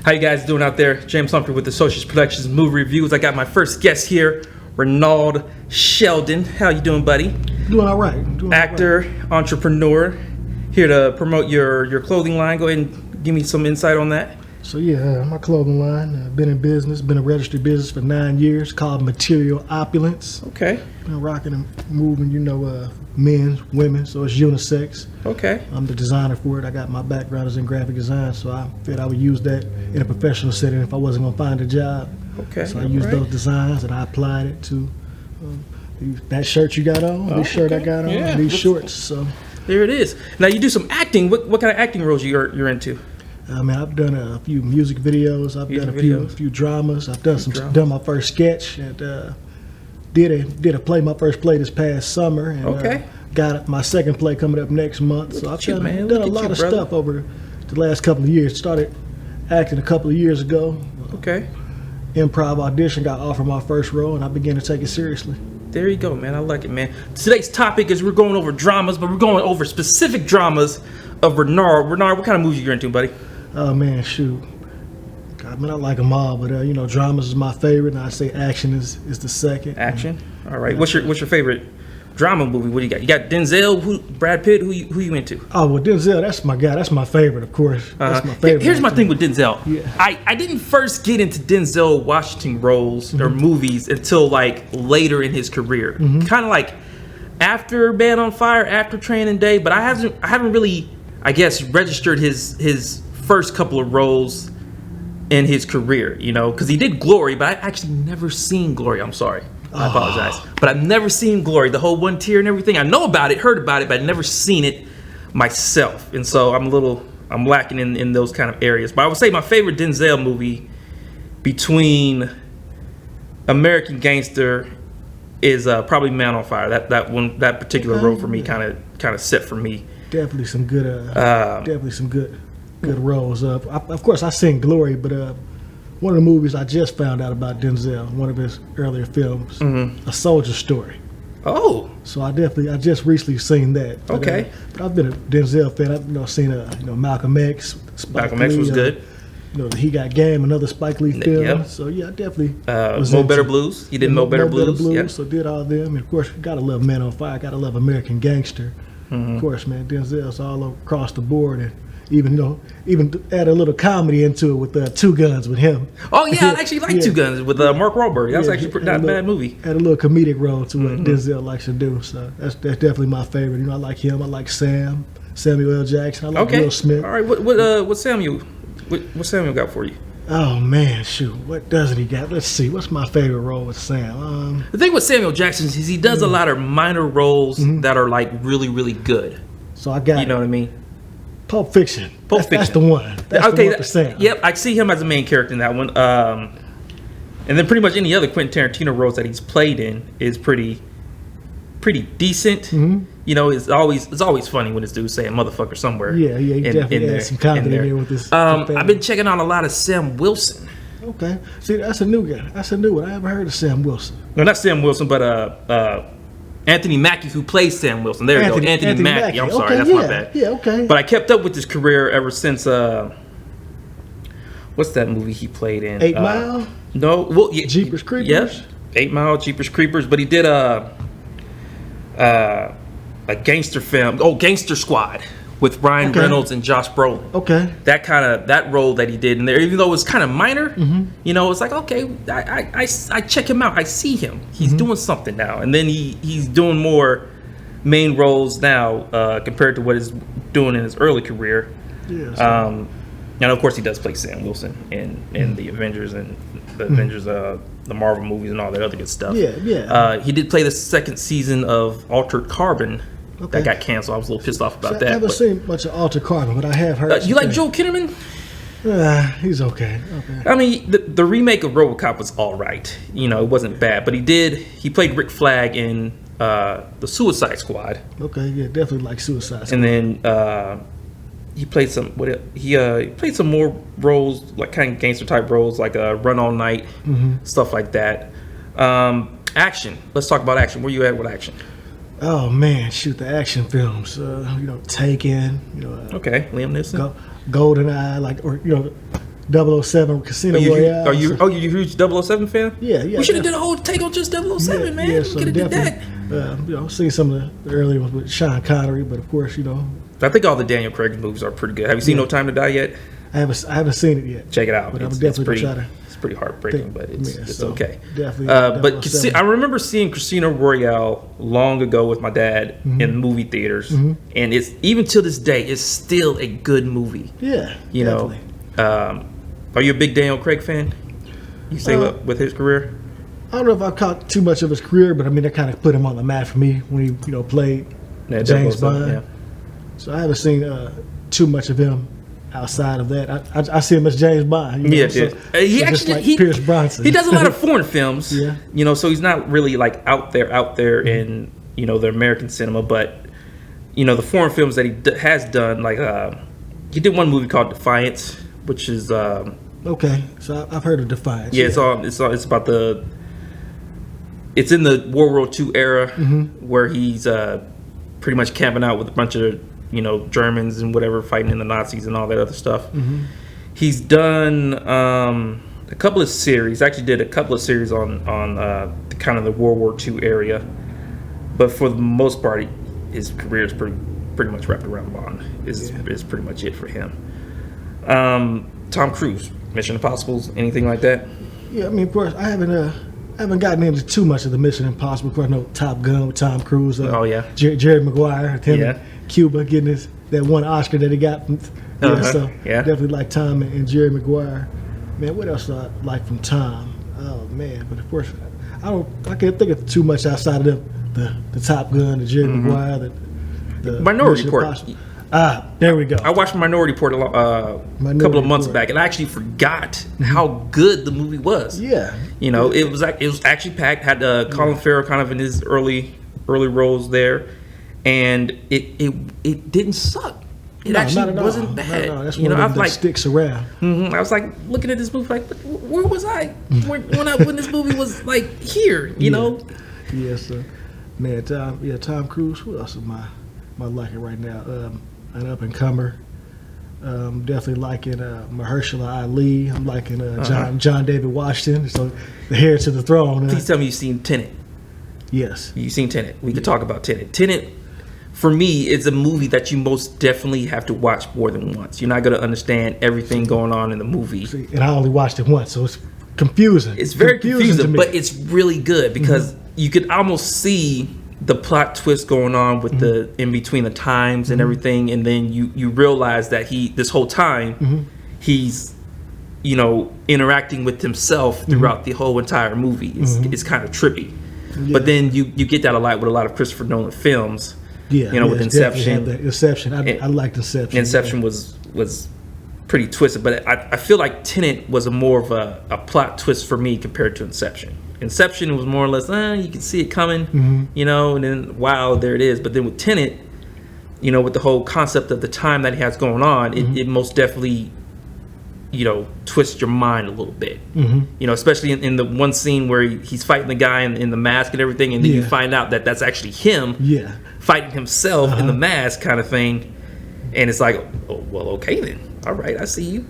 How you guys doing out there? James Humphrey with the Socials Productions Movie Reviews. I got my first guest here, Renauld Shelton. How you doing, buddy? Doing all right. Actor, entrepreneur, here to promote your clothing line. Go ahead and give me some insight on that. So yeah, my clothing line, been in business, been a registered business for 9 years, called Material Opulence. Okay. Been rocking and moving, men's, women, so it's unisex. Okay. I'm the designer for it. I got my background is in graphic design, so I figured I would use that in a professional setting if I wasn't gonna find a job. Okay. So I used those designs and I applied it to that shirt you got on, this shirt I got on, these shorts. So there it is. Now you do some acting. What kind of acting roles you're into? I've done a few music videos. I've done a few dramas. I've done my first sketch and did a play, my first play this past summer. And, got my second play coming up next month. So I've done a lot of stuff over the last couple of years. Started acting a couple of years ago. Okay. Improv audition, got offered my first role, and I began to take it seriously. There you go, man. I like it, man. Today's topic is we're going over dramas, but we're going over specific dramas of Renauld. Renauld, what kind of movies you into, buddy? Oh man, shoot. I mean, I like them all, but dramas is my favorite, and I say action is the second. Action. All right. What's your favorite drama movie? What do you got? You got Denzel, Brad Pitt. Who you into? Oh well, Denzel. That's my guy. That's my favorite, of course. That's my favorite. Here's my thing with Denzel. Yeah. I didn't first get into Denzel Washington roles or movies until like later in his career. Kind of like after Man on Fire, after Training Day, but I haven't really, I guess, registered his first couple of roles in his career, because he did Glory, but I actually never seen Glory. I'm sorry. I apologize. But I've never seen Glory, the whole one tier and everything. I know about it, heard about it, but I've never seen it myself. And so I'm lacking in those kind of areas. But I would say my favorite Denzel movie between American Gangster is probably Man on Fire. That particular role for me kind of set for me. Definitely some good roles. Of course, I seen Glory, but one of the movies I just found out about Denzel, one of his earlier films, A Soldier Story. Oh, so I just recently seen that. But, okay. But I've been a Denzel fan. I've seen Malcolm X. Malcolm X was good. He Got Game, another Spike Lee film. Yep. So yeah, I definitely. Mo Better Blues. He did Mo Better Blues. Yep. So did all them. And of course, gotta love Man on Fire. Gotta love American Gangster. Of course, man, Denzel's all across the board, and even add a little comedy into it with Two Guns with him. Oh yeah, I actually like Two Guns with Mark Wahlberg. That was actually not a bad movie. Add a little comedic role to what Denzel likes to do. So that's definitely my favorite. I like him. I like Samuel L. Jackson. I like Will Smith. All right, what Samuel got for you? Oh man, shoot! What doesn't he got? Let's see. What's my favorite role with Sam? The thing with Samuel Jackson is he does a lot of minor roles that are like really, really good. So I got. You know what I mean? Pulp Fiction. That's the one. That's the one for Sam. Yep, I see him as a main character in that one. And then pretty much any other Quentin Tarantino roles that he's played in is pretty decent. It's always funny when this dude saying motherfucker somewhere. Yeah, he definitely has some comedy in there with this. I've been checking out a lot of Sam Wilson. Okay, see, that's a new guy. That's a new one. I haven't heard of Sam Wilson. No, not Sam Wilson, but Anthony Mackie, who plays Sam Wilson. There you go, Anthony Mackie. I'm sorry, that's my bad. Yeah, okay. But I kept up with his career ever since. What's that movie he played in? 8 Mile. No, well, yeah, Jeepers Creepers. Yep, 8 Mile, Jeepers Creepers. But he did a gangster film. Oh, Gangster Squad with Ryan Reynolds and Josh Brolin. Okay. That role that he did in there, even though it was kind of minor, it's like, okay, I check him out. I see him. He's doing something now, and then he's doing more main roles now compared to what he's doing in his early career. Yes. And of course, he does play Sam Wilson in the Avengers and the Avengers, the Marvel movies and all that other good stuff. Yeah. He did play the second season of Altered Carbon. Okay. That got canceled. I was a little pissed off about that. I haven't seen much of Altered Carbon, but I have heard. You like Joel Kinnaman? He's okay. I mean, the remake of RoboCop was all right. It wasn't bad, but he played Rick Flag in the Suicide Squad. Okay, yeah, definitely like Suicide Squad. And then he played some. He played some more roles, like kind of gangster type roles, like Run All Night, stuff like that. Action. Let's talk about action. Where you at with action? Oh man, shoot, the action films. Taken. Okay, Liam Neeson. GoldenEye, 007 Casino Royale. Are you a huge 007 fan? Yeah. We should have did a whole take on just 007, man. Yeah, We so could have did that. Seen some of the early ones with Sean Connery, but of course, I think all the Daniel Craig movies are pretty good. Have you seen No Time to Die yet? I haven't seen it yet. Check it out. But I'm definitely try to. It's pretty heartbreaking, but it's okay. Definitely. But I remember seeing Casino Royale long ago with my dad in movie theaters, and it's even to this day, it's still a good movie. Yeah, you definitely. Are you a big Daniel Craig fan? You say with his career? I don't know if I've caught too much of his career, but I mean, that kind of put him on the map for me when he played James Bond. Yeah. So I haven't seen too much of him. Outside of that, I see him as James Bond. He Pierce Brosnan. He does a lot of foreign films. Yeah. So he's not really like out there in the American cinema, but the foreign films that he has done, like he did one movie called Defiance, which is okay. So I've heard of Defiance. Yeah, it's about it's in the World War II era where he's pretty much camping out with a bunch of Germans and whatever, fighting in the Nazis and all that other stuff. He's done a couple of series. Actually, did a couple of series on the kind of the World War II area. But for the most part, his career is pretty much wrapped around Bond. Is pretty much it for him. Tom Cruise, Mission Impossible, anything like that? Yeah, I mean, of course, I haven't gotten into too much of the Mission Impossible. Of course, I know Top Gun with Tom Cruise. Jerry Maguire. Cuba getting that one Oscar that he got. Definitely like Tom and Jerry Maguire. Man, what else do I like from Tom? Oh man, but of course I can't think of too much outside of the Top Gun, the Jerry Maguire, the Minority Report. There we go. I watched Minority Report a couple of months back, and I actually forgot how good the movie was. Yeah, it was actually packed. Had Colin Farrell kind of in his early roles there. And it didn't suck. It actually wasn't bad. No, that's one of them that sticks around. I was like looking at this movie like, where was I when this movie was like here? You know? Yes, sir. Man, Tom Cruise. Who else is my liking right now? An up and comer. Definitely liking Mahershala Ali. I'm liking John David Washington. So the heir to the throne. Please tell me you've seen Tenet. Yes. You've seen Tenet. We could talk about Tenet. Tenet, for me, is a movie that you most definitely have to watch more than once. You're not going to understand everything going on in the movie. See, and I only watched it once, so it's confusing. It's very confusing, but it's really good because you could almost see the plot twist going on with the in between the times and everything, and then you realize that this whole time he's interacting with himself throughout the whole entire movie. It's kind of trippy. Yeah. But then you get that a lot with a lot of Christopher Nolan films. Yeah, with Inception. Inception. I liked Inception. Inception was pretty twisted, but I feel like Tenet was more of a plot twist for me compared to Inception. Inception was more or less, you can see it coming, and then wow, there it is. But then with Tenet, with the whole concept of the time that he has going on, it most definitely twist your mind a little bit, especially in the one scene where he's fighting the guy in the mask and everything, and then you find out that that's actually him fighting himself in the mask kind of thing, and it's like, oh, well, okay then, all right, I see you,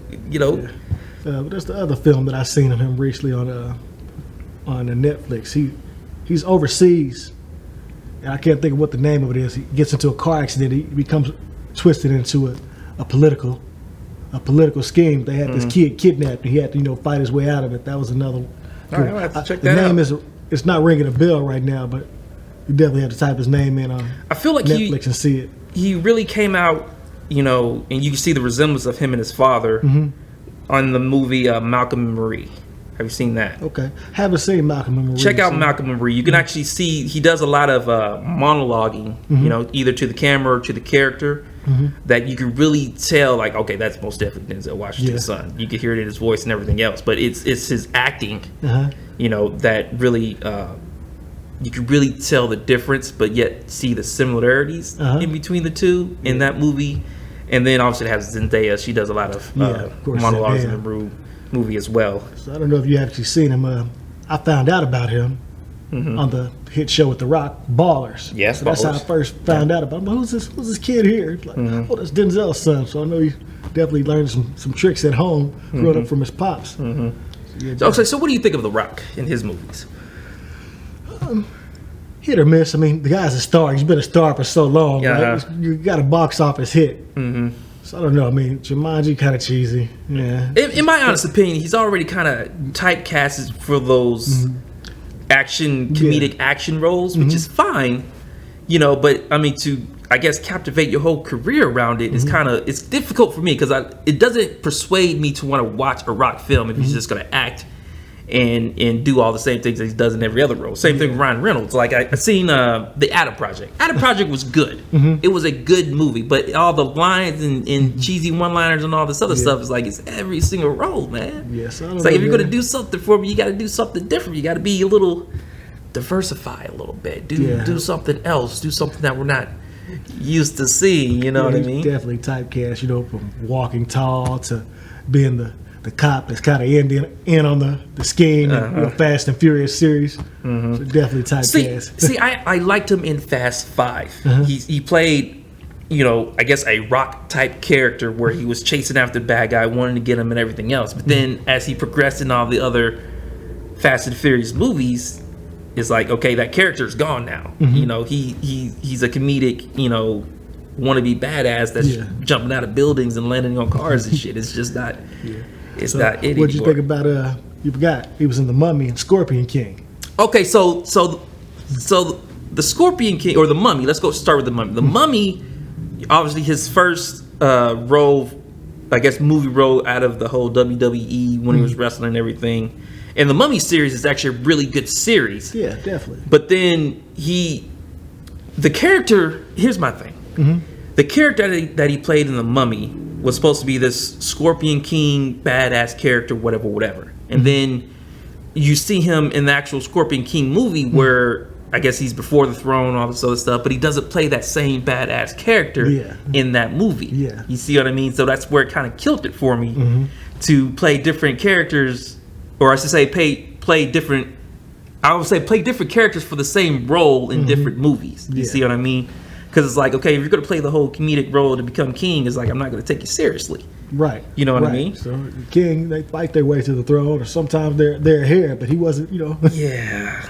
But that's the other film that I seen of him recently on the Netflix. He's overseas, and I can't think of what the name of it is. He gets into a car accident. He becomes twisted into a political scheme. They had this kid kidnapped, and he had to fight his way out of it. That was another one. All right, I'll have to check that out. The name it's not ringing a bell right now, but you definitely have to type his name in on I feel like Netflix and see it. He really came out, and you can see the resemblance of him and his father on the movie Malcolm and Marie. Have you seen that? Okay. Haven't seen Malcolm and Marie. Check out Malcolm and Marie. You can actually see he does a lot of monologuing, either to the camera or to the character, that you can really tell, like, okay, that's most definitely Denzel Washington's son. You can hear it in his voice and everything else, but it's his acting, that really, you can really tell the difference, but yet see the similarities in between the two in that movie. And then obviously it has Zendaya. She does a lot of monologues in the movie as well. So I don't know if you actually seen him. I found out about him on the hit show with The Rock, Ballers. Yes, so that's how I first found out about him. Who's this kid here? Like, oh, that's Denzel's son. So I know he definitely learned some tricks at home growing up from his pops. So what do you think of The Rock in his movies? Hit or miss. I mean, the guy's a star. He's been a star for so long. Right? You got a box office hit. So I don't know. I mean, Jumanji kind of cheesy. Yeah. In my honest opinion, he's already kind of typecasted for those comedic action roles, which is fine, but I mean, to I guess captivate your whole career around it is it's difficult for me because it doesn't persuade me to want to watch a Rock film if he's just going to act and do all the same things that he does in every other role. Same thing with Ryan Reynolds. Like I seen the Adam Project. Adam Project was good. It was a good movie, but all the lines and cheesy one-liners and all this other stuff is like it's every single role, man. Yes, it's like if you're gonna do something for me, you got to do something different. You got to be a little diversify a little bit. Do something else. Do something that we're not used to seeing. You know what I mean? Definitely typecast. From Walking Tall to being the cop that's kind of in on the scheme in Fast and Furious series. So definitely typecast. See, I liked him in Fast 5. He played, I guess a Rock type character where he was chasing after the bad guy, wanting to get him and everything else. But then as he progressed in all the other Fast and Furious movies, it's like, okay, that character's gone now. He's a comedic, wannabe badass that's jumping out of buildings and landing on cars and shit. It's just not... It's not it What'd anymore. You think about you forgot he was in The Mummy and Scorpion King. Okay, so the Scorpion King or the Mummy, let's start with the Mummy. The Mummy, obviously his first role, I guess movie role out of the whole WWE when he was wrestling and everything. And the Mummy series is actually a really good series. Yeah, definitely. But then the character, here's my thing. The character that he played in The Mummy was supposed to be this Scorpion King badass character, whatever. And then you see him in the actual Scorpion King movie where I guess he's before the throne, all this other stuff, but he doesn't play that same badass character in that movie. Yeah. You see what I mean? So that's where it kind of killed it for me to play different characters, or I should say play different characters for the same role in different movies. You see what I mean? Because it's like, okay, if you're going to play the whole comedic role to become king, it's like, I'm not going to take you seriously. Right. You know what I mean? So the king, they fight their way to the throne, or sometimes they're here, but he wasn't, Yeah.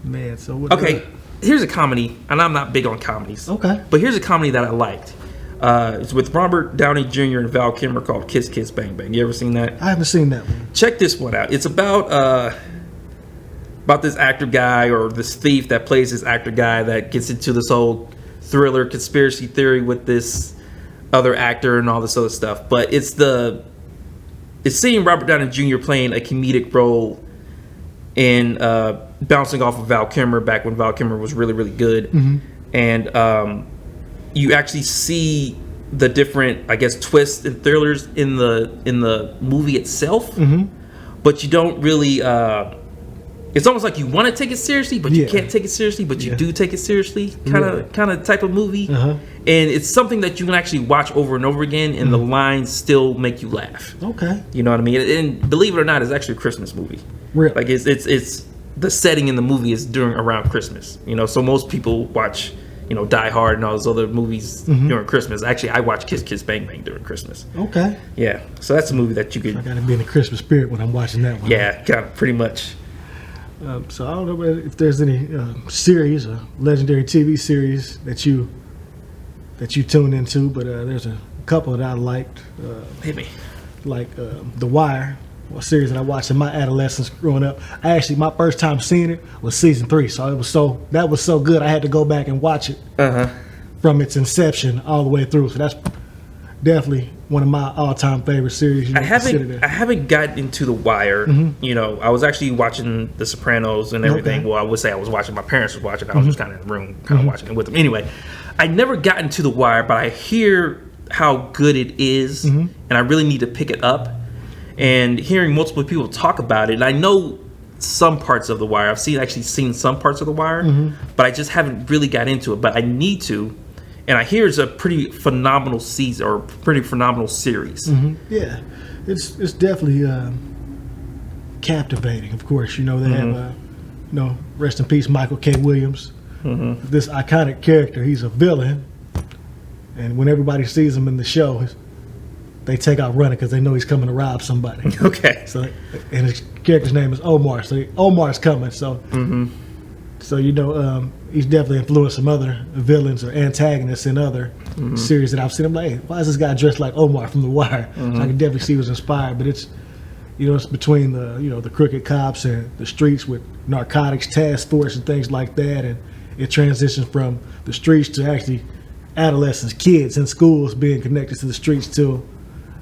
Man, so what? Okay, here's a comedy, and I'm not big on comedies. Okay. But here's a comedy that I liked. It's with Robert Downey Jr. and Val Kilmer called Kiss Kiss Bang Bang. You ever seen that? I haven't seen that one. Check this one out. It's about this actor guy or this thief that plays this actor guy that gets into this whole thriller conspiracy theory with this other actor and all this other stuff. But it's seeing Robert Downey Jr. playing a comedic role and bouncing off of Val Kilmer back when Val Kilmer was really, really good. And you actually see the different, I guess, twists and thrillers in the movie itself. But you don't really it's almost like you want to take it seriously, but you can't take it seriously, but you do take it seriously, kind of type of movie. And it's something that you can actually watch over and over again, and the lines still make you laugh. Okay. You know what I mean? And believe it or not, it's actually a Christmas movie. Really? Like it's the setting in the movie is around Christmas. So most people watch Die Hard and all those other movies during Christmas. Actually, I watch Kiss Kiss Bang Bang during Christmas. Okay. Yeah. So that's a movie that you could. I gotta be in the Christmas spirit when I'm watching that one. Yeah, kind of pretty much. So I don't know if there's any series or legendary TV series that you tune into, but there's a couple that I liked. Hit me. Like The Wire, a series that I watched in my adolescence growing up. My first time seeing it was season 3, so that was so good I had to go back and watch it from its inception all the way through. So that's definitely one of my all-time favorite series. I haven't gotten into The Wire. I was actually watching The Sopranos and everything. Okay. Well, I would say I was watching. My parents were watching. I was just kind of in the room, kind of watching it with them. Anyway, I never got into The Wire, but I hear how good it is, and I really need to pick it up. And hearing multiple people talk about it, and I know some parts of The Wire. I've actually seen some parts of The Wire, but I just haven't really got into it. But I need to. And I hear it's a pretty phenomenal season or pretty phenomenal series. Yeah, it's definitely captivating. Of course, they have, rest in peace, Michael K. Williams. This iconic character, he's a villain. And when everybody sees him in the show, they take out running because they know he's coming to rob somebody. Okay. So, and his character's name is Omar. So Omar's coming. So, he's definitely influenced some other villains or antagonists in other series that I've seen. I'm like, hey, why is this guy dressed like Omar from The Wire? So I can definitely see he was inspired. But it's, it's between the crooked cops and the streets with narcotics task force and things like that, and it transitions from the streets to actually adolescents, kids in schools being connected to the streets to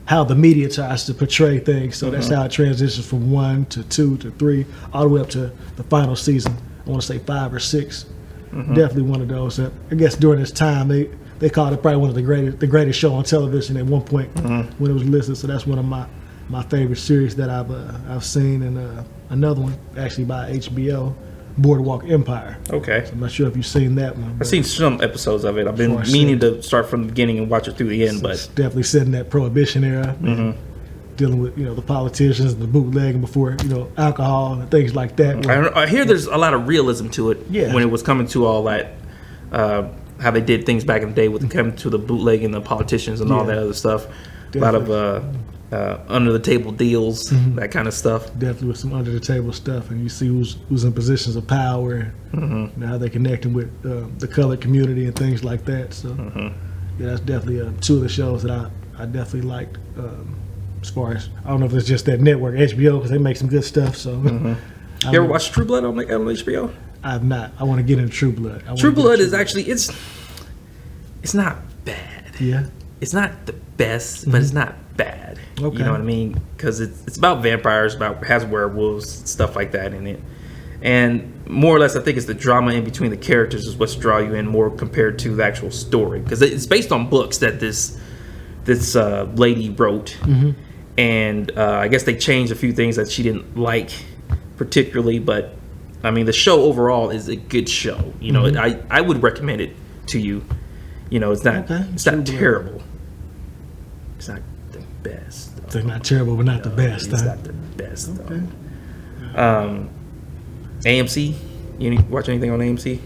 how the media tries to portray things. So that's how it transitions from 1 to 2 to 3, all the way up to the final season. I want to say 5 or 6. Definitely one of those that I guess during this time they called it probably one of the greatest show on television at one point when it was listed. So that's one of my favorite series that I've seen, and another one actually by HBO, Boardwalk Empire. Okay. So I'm not sure if you've seen that one. I've seen some episodes of it. I've been meaning to start from the beginning and watch it through the end, but it's definitely set in that Prohibition era, dealing with the politicians and the bootlegging before alcohol and things like that. I hear there's a lot of realism to it. Yeah. When it was coming to all that, how they did things back in the day with coming to the bootlegging and the politicians and all that other stuff. Definitely. A lot of under the table deals, that kind of stuff. Definitely with some under the table stuff, and you see who's in positions of power, and how they're connecting with the colored community and things like that. So that's definitely two of the shows that I definitely liked. As far as, I don't know if it's just that network, HBO, because they make some good stuff. So you ever watched True Blood on HBO? I have not. I want to get into True Blood. True Blood is actually it's not bad. Yeah. It's not the best, but it's not bad. Okay. You know what I mean? Because it's about vampires, has werewolves, stuff like that in it. And more or less, I think it's the drama in between the characters is what's draw you in more compared to the actual story. Because it's based on books that this lady wrote. And I guess they changed a few things that she didn't like particularly. But, I mean, the show overall is a good show. I would recommend it to you. It's not terrible. It's not the best. It's not terrible, but not the best. It's not the best. Okay. AMC. You watch anything on AMC?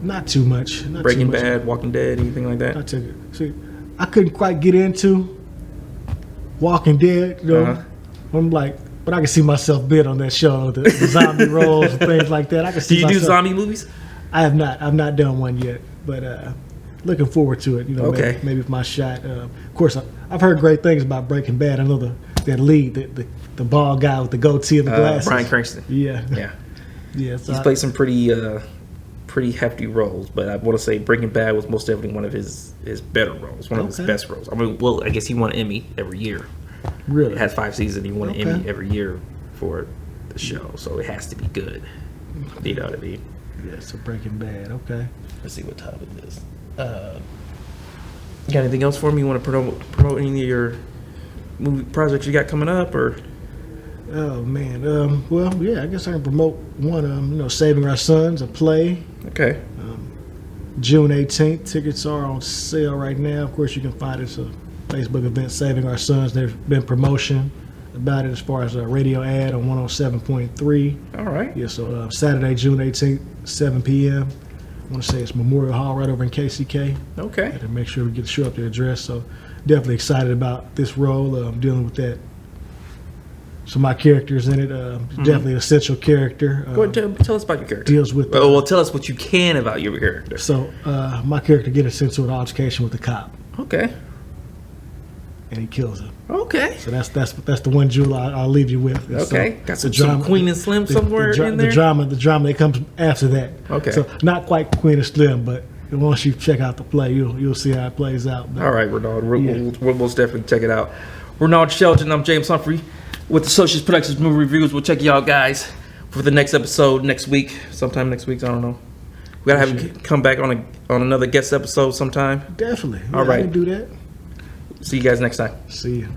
Not too much. Breaking Bad, Walking Dead, anything like that? Not too good. See, I couldn't quite get into Walking Dead. I'm like, but I can see myself being on that show, the zombie roles and things like that. I can see. Do you do zombie movies? I have not. I've not done one yet, but looking forward to it. Maybe with my shot. Of course, I've heard great things about Breaking Bad. I know that lead, the bald guy with the goatee and the glasses. Bryan Cranston. Yeah. So he's played some pretty hefty roles, but I want to say Breaking Bad was most definitely one of his better roles, one of his best roles. I mean, I guess he won an Emmy every year. Really? It had 5 seasons. He won an Emmy every year for the show, so it has to be good. You know what I mean? Yeah, so Breaking Bad. Okay. Let's see what time it is. You got anything else for me? You want to promote any of your movie projects you got coming up, or? Oh man. Well, yeah. I guess I can promote one. Saving Our Sons, a play. Okay. June 18th. Tickets are on sale right now. Of course, you can find it. It's a Facebook event, Saving Our Sons. There's been promotion about it as far as a radio ad on 107.3. All right. Yeah. So Saturday, June 18th, 7 p.m. I want to say it's Memorial Hall right over in KCK. Okay. To make sure we get show up the address. So definitely excited about this role. Dealing with that. So my character's in it. Definitely an essential character. Go ahead, tell us about your character. Deals with. Well, tell us what you can about your character. So my character gets into an altercation with the cop. Okay. And he kills him. Okay. So that's the one jewel I'll leave you with. Okay. So got some drama, Queen and Slim somewhere in there. The drama that comes after that. Okay. So not quite Queen and Slim, but once you check out the play, you'll see how it plays out. But, all right, Renauld. We'll most definitely check it out. Renauld Shelton. I'm James Humphrey with Associates Productions Movie Reviews. We'll check y'all guys for the next episode next week. Sometime next week. I don't know. We gotta have him come back on another guest episode sometime. Definitely. All right. I can do that. See you guys next time. See you.